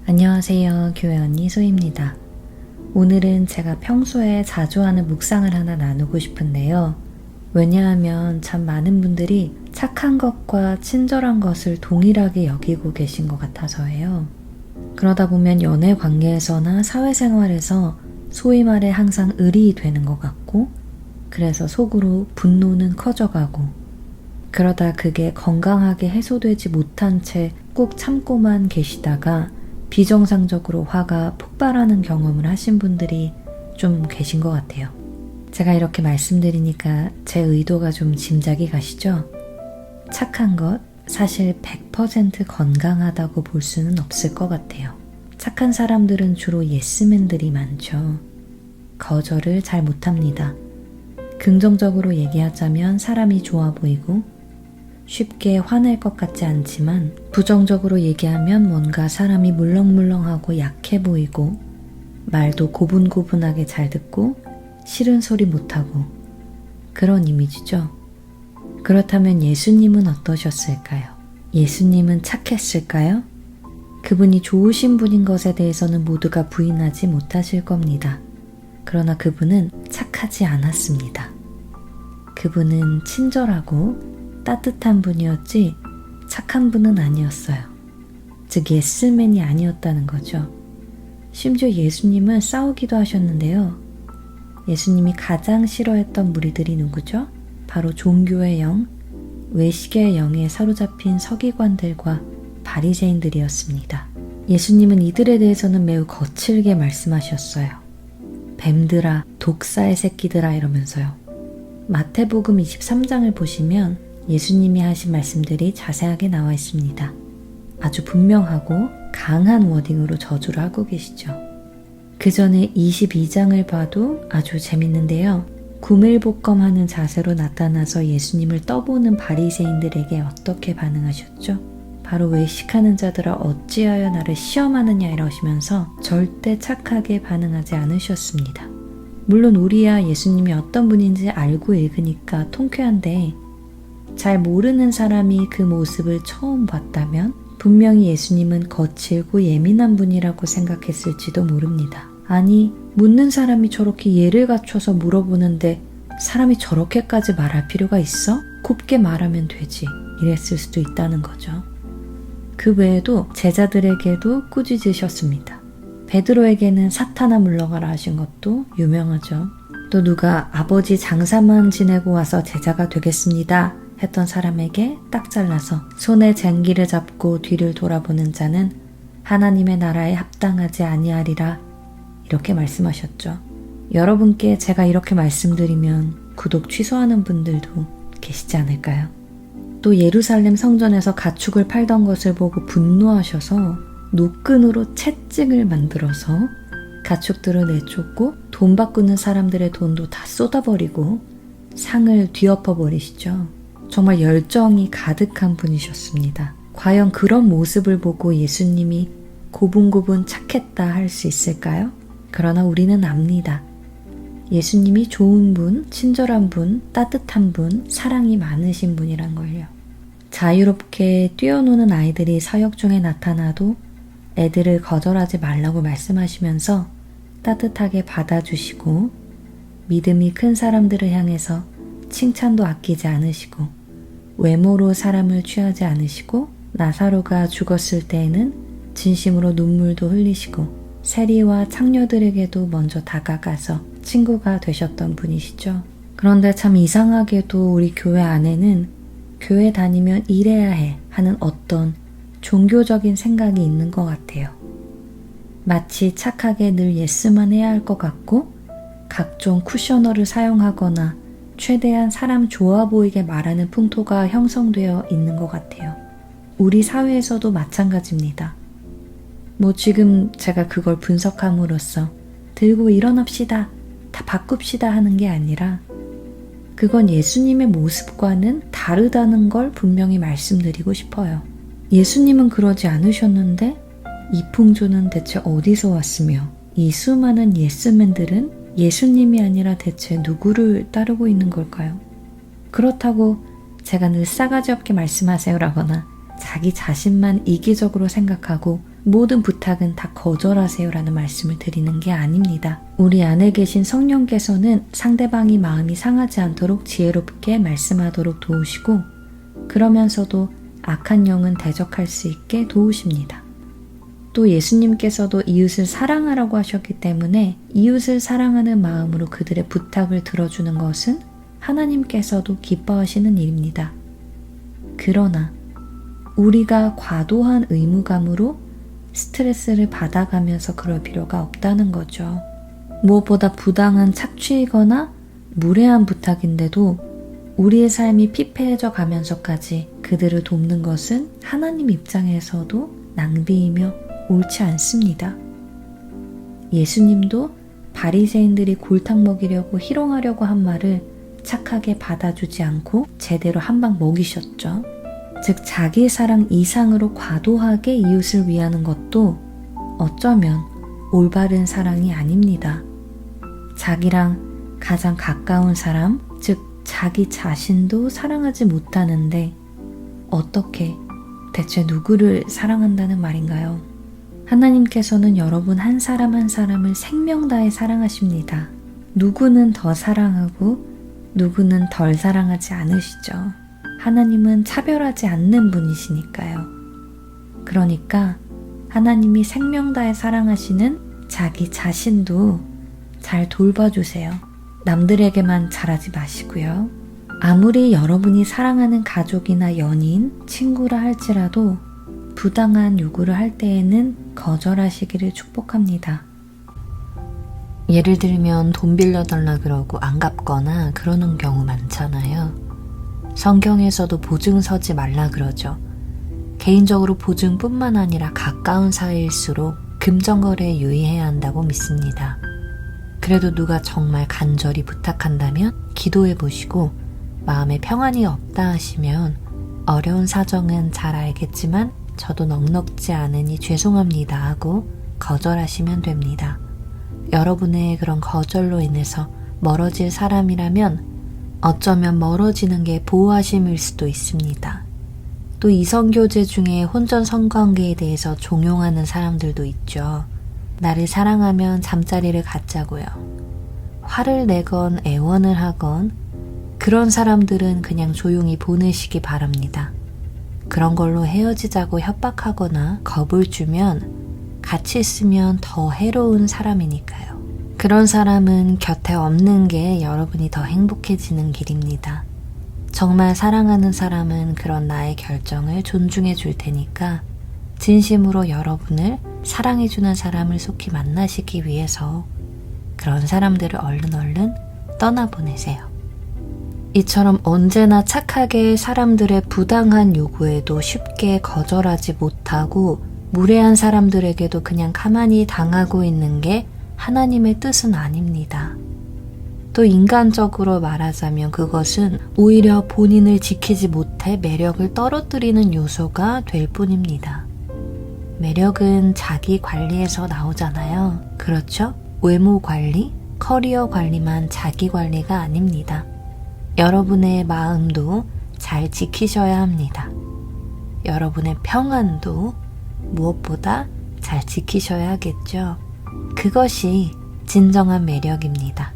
안녕하세요. 교회 언니 소희입니다. 오늘은 제가 평소에 자주 하는 묵상을 하나 나누고 싶은데요. 왜냐하면 참 많은 분들이 착한 것과 친절한 것을 동일하게 여기고 계신 것 같아서예요. 그러다 보면 연애 관계에서나 사회생활에서 소위 말해 항상 을이 되는 것 같고, 그래서 속으로 분노는 커져가고, 그러다 그게 건강하게 해소되지 못한 채 꾹 참고만 계시다가 비정상적으로 화가 폭발하는 경험을 하신 분들이 좀 계신 것 같아요. 제가 이렇게 말씀드리니까 제 의도가 좀 짐작이 가시죠? 착한 것, 사실 100% 건강하다고 볼 수는 없을 것 같아요. 착한 사람들은 주로 예스맨들이 많죠. 거절을 잘 못합니다. 긍정적으로 얘기하자면 사람이 좋아 보이고 쉽게 화낼 것 같지 않지만 부정적으로 얘기하면 뭔가 사람이 물렁물렁하고 약해 보이고 말도 고분고분하게 잘 듣고 싫은 소리 못하고 그런 이미지죠. 그렇다면 예수님은 어떠셨을까요? 예수님은 착했을까요? 그분이 좋으신 분인 것에 대해서는 모두가 부인하지 못하실 겁니다. 그러나 그분은 착하지 않았습니다. 그분은 친절하고 따뜻한 분이었지 착한 분은 아니었어요. 즉 예스맨이 아니었다는 거죠. 심지어 예수님은 싸우기도 하셨는데요. 예수님이 가장 싫어했던 무리들이 누구죠? 바로 종교의 영, 외식의 영에 사로잡힌 서기관들과 바리새인들이었습니다. 예수님은 이들에 대해서는 매우 거칠게 말씀하셨어요. 뱀들아, 독사의 새끼들아 이러면서요. 마태복음 23장을 보시면 예수님이 하신 말씀들이 자세하게 나와 있습니다. 아주 분명하고 강한 워딩으로 저주를 하고 계시죠. 그 전에 22장을 봐도 아주 재밌는데요. 구밀복검하는 자세로 나타나서 예수님을 떠보는 바리새인들에게 어떻게 반응하셨죠? 바로 외식하는 자들아 어찌하여 나를 시험하느냐 이러시면서 절대 착하게 반응하지 않으셨습니다. 물론 우리야 예수님이 어떤 분인지 알고 읽으니까 통쾌한데 잘 모르는 사람이 그 모습을 처음 봤다면 분명히 예수님은 거칠고 예민한 분이라고 생각했을지도 모릅니다. 아니, 묻는 사람이 저렇게 예를 갖춰서 물어보는데 사람이 저렇게까지 말할 필요가 있어? 곱게 말하면 되지. 이랬을 수도 있다는 거죠. 그 외에도 제자들에게도 꾸짖으셨습니다. 베드로에게는 사탄아 물러가라 하신 것도 유명하죠. 또 누가 아버지 장사만 지내고 와서 제자가 되겠습니다 했던 사람에게 딱 잘라서 손에 쟁기를 잡고 뒤를 돌아보는 자는 하나님의 나라에 합당하지 아니하리라 이렇게 말씀하셨죠. 여러분께 제가 이렇게 말씀드리면 구독 취소하는 분들도 계시지 않을까요? 또 예루살렘 성전에서 가축을 팔던 것을 보고 분노하셔서 노끈으로 채찍을 만들어서 가축들을 내쫓고 돈 바꾸는 사람들의 돈도 다 쏟아버리고 상을 뒤엎어 버리시죠. 정말 열정이 가득한 분이셨습니다. 과연 그런 모습을 보고 예수님이 고분고분 착했다 할 수 있을까요? 그러나 우리는 압니다. 예수님이 좋은 분, 친절한 분, 따뜻한 분, 사랑이 많으신 분이란 걸요. 자유롭게 뛰어노는 아이들이 사역 중에 나타나도 애들을 거절하지 말라고 말씀하시면서 따뜻하게 받아주시고 믿음이 큰 사람들을 향해서 칭찬도 아끼지 않으시고 외모로 사람을 취하지 않으시고 나사로가 죽었을 때에는 진심으로 눈물도 흘리시고 세리와 창녀들에게도 먼저 다가가서 친구가 되셨던 분이시죠. 그런데 참 이상하게도 우리 교회 안에는 교회 다니면 이래야 해 하는 어떤 종교적인 생각이 있는 것 같아요. 마치 착하게 늘 예스만 해야 할 것 같고 각종 쿠셔너를 사용하거나 최대한 사람 좋아 보이게 말하는 풍토가 형성되어 있는 것 같아요. 우리 사회에서도 마찬가지입니다. 지금 제가 그걸 분석함으로써 들고 일어납시다, 다 바꿉시다 하는 게 아니라 그건 예수님의 모습과는 다르다는 걸 분명히 말씀드리고 싶어요. 예수님은 그러지 않으셨는데 이 풍조는 대체 어디서 왔으며 이 수많은 예스맨들은 예수님이 아니라 대체 누구를 따르고 있는 걸까요? 그렇다고 제가 늘 싸가지 없게 말씀하세요라거나 자기 자신만 이기적으로 생각하고 모든 부탁은 다 거절하세요라는 말씀을 드리는 게 아닙니다. 우리 안에 계신 성령께서는 상대방이 마음이 상하지 않도록 지혜롭게 말씀하도록 도우시고, 그러면서도 악한 영은 대적할 수 있게 도우십니다. 또 예수님께서도 이웃을 사랑하라고 하셨기 때문에 이웃을 사랑하는 마음으로 그들의 부탁을 들어주는 것은 하나님께서도 기뻐하시는 일입니다. 그러나 우리가 과도한 의무감으로 스트레스를 받아가면서 그럴 필요가 없다는 거죠. 무엇보다 부당한 착취이거나 무례한 부탁인데도 우리의 삶이 피폐해져 가면서까지 그들을 돕는 것은 하나님 입장에서도 낭비이며 옳지 않습니다. 예수님도 바리새인들이 골탕 먹이려고 희롱하려고 한 말을 착하게 받아주지 않고 제대로 한 방 먹이셨죠. 즉 자기 사랑 이상으로 과도하게 이웃을 위하는 것도 어쩌면 올바른 사랑이 아닙니다. 자기랑 가장 가까운 사람, 즉 자기 자신도 사랑하지 못하는데 어떻게 대체 누구를 사랑한다는 말인가요? 하나님께서는 여러분 한 사람 한 사람을 생명 다해 사랑하십니다. 누구는 더 사랑하고 누구는 덜 사랑하지 않으시죠. 하나님은 차별하지 않는 분이시니까요. 그러니까 하나님이 생명 다해 사랑하시는 자기 자신도 잘 돌봐주세요. 남들에게만 잘하지 마시고요. 아무리 여러분이 사랑하는 가족이나 연인, 친구라 할지라도 부당한 요구를 할 때에는 거절하시기를 축복합니다. 예를 들면 돈 빌려달라 그러고 안 갚거나 그러는 경우 많잖아요. 성경에서도 보증 서지 말라 그러죠. 개인적으로 보증뿐만 아니라 가까운 사이일수록 금전거래에 유의해야 한다고 믿습니다. 그래도 누가 정말 간절히 부탁한다면 기도해 보시고 마음에 평안이 없다 하시면 어려운 사정은 잘 알겠지만 저도 넉넉지 않으니 죄송합니다 하고 거절하시면 됩니다. 여러분의 그런 거절로 인해서 멀어질 사람이라면 어쩌면 멀어지는 게 보호하심일 수도 있습니다. 또 이성교제 중에 혼전 성관계에 대해서 종용하는 사람들도 있죠. 나를 사랑하면 잠자리를 갖자고요. 화를 내건 애원을 하건 그런 사람들은 그냥 조용히 보내시기 바랍니다. 그런 걸로 헤어지자고 협박하거나 겁을 주면 같이 있으면 더 해로운 사람이니까요. 그런 사람은 곁에 없는 게 여러분이 더 행복해지는 길입니다. 정말 사랑하는 사람은 그런 나의 결정을 존중해 줄 테니까 진심으로 여러분을 사랑해주는 사람을 속히 만나시기 위해서 그런 사람들을 얼른 떠나보내세요. 이처럼 언제나 착하게 사람들의 부당한 요구에도 쉽게 거절하지 못하고 무례한 사람들에게도 그냥 가만히 당하고 있는 게 하나님의 뜻은 아닙니다. 또 인간적으로 말하자면 그것은 오히려 본인을 지키지 못해 매력을 떨어뜨리는 요소가 될 뿐입니다. 매력은 자기 관리에서 나오잖아요. 그렇죠? 외모 관리, 커리어 관리만 자기 관리가 아닙니다. 여러분의 마음도 잘 지키셔야 합니다. 여러분의 평안도 무엇보다 잘 지키셔야 하겠죠. 그것이 진정한 매력입니다.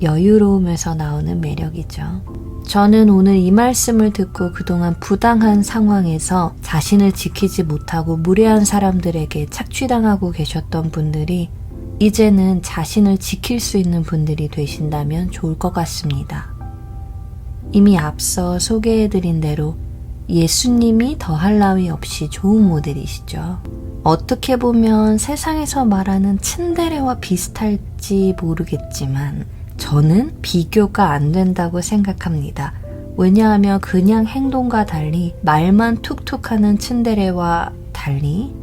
여유로움에서 나오는 매력이죠. 저는 오늘 이 말씀을 듣고 그동안 부당한 상황에서 자신을 지키지 못하고 무례한 사람들에게 착취당하고 계셨던 분들이 이제는 자신을 지킬 수 있는 분들이 되신다면 좋을 것 같습니다. 이미 앞서 소개해드린 대로 예수님이 더할 나위 없이 좋은 모델이시죠. 어떻게 보면 세상에서 말하는 츤데레와 비슷할지 모르겠지만 저는 비교가 안 된다고 생각합니다. 왜냐하면 그냥 행동과 달리 말만 툭툭하는 츤데레와 달리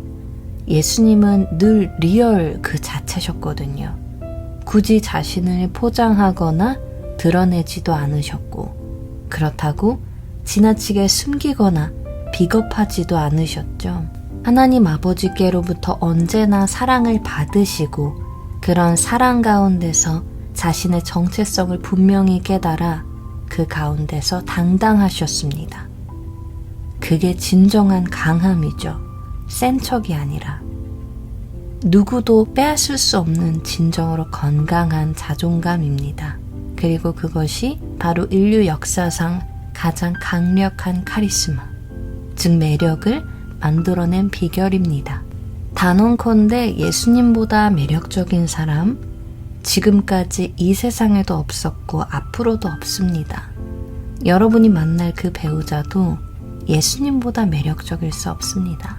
예수님은 늘 리얼 그 자체셨거든요. 굳이 자신을 포장하거나 드러내지도 않으셨고 그렇다고 지나치게 숨기거나 비겁하지도 않으셨죠. 하나님 아버지께로부터 언제나 사랑을 받으시고 그런 사랑 가운데서 자신의 정체성을 분명히 깨달아 그 가운데서 당당하셨습니다. 그게 진정한 강함이죠. 센 척이 아니라. 누구도 빼앗을 수 없는 진정으로 건강한 자존감입니다. 그리고 그것이 바로 인류 역사상 가장 강력한 카리스마, 즉 매력을 만들어낸 비결입니다. 단언컨대 예수님보다 매력적인 사람, 지금까지 이 세상에도 없었고 앞으로도 없습니다. 여러분이 만날 그 배우자도 예수님보다 매력적일 수 없습니다.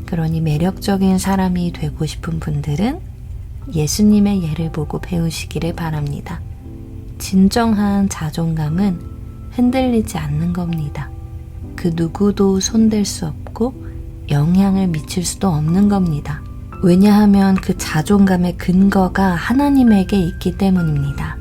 그러니 매력적인 사람이 되고 싶은 분들은 예수님의 예를 보고 배우시기를 바랍니다. 진정한 자존감은 흔들리지 않는 겁니다. 그 누구도 손댈 수 없고 영향을 미칠 수도 없는 겁니다. 왜냐하면 그 자존감의 근거가 하나님에게 있기 때문입니다.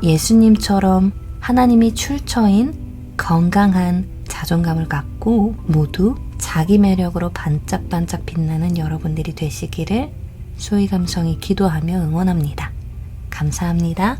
예수님처럼 하나님이 출처인 건강한 자존감을 갖고 모두 자기 매력으로 반짝반짝 빛나는 여러분들이 되시기를 소희감성이 기도하며 응원합니다. 감사합니다.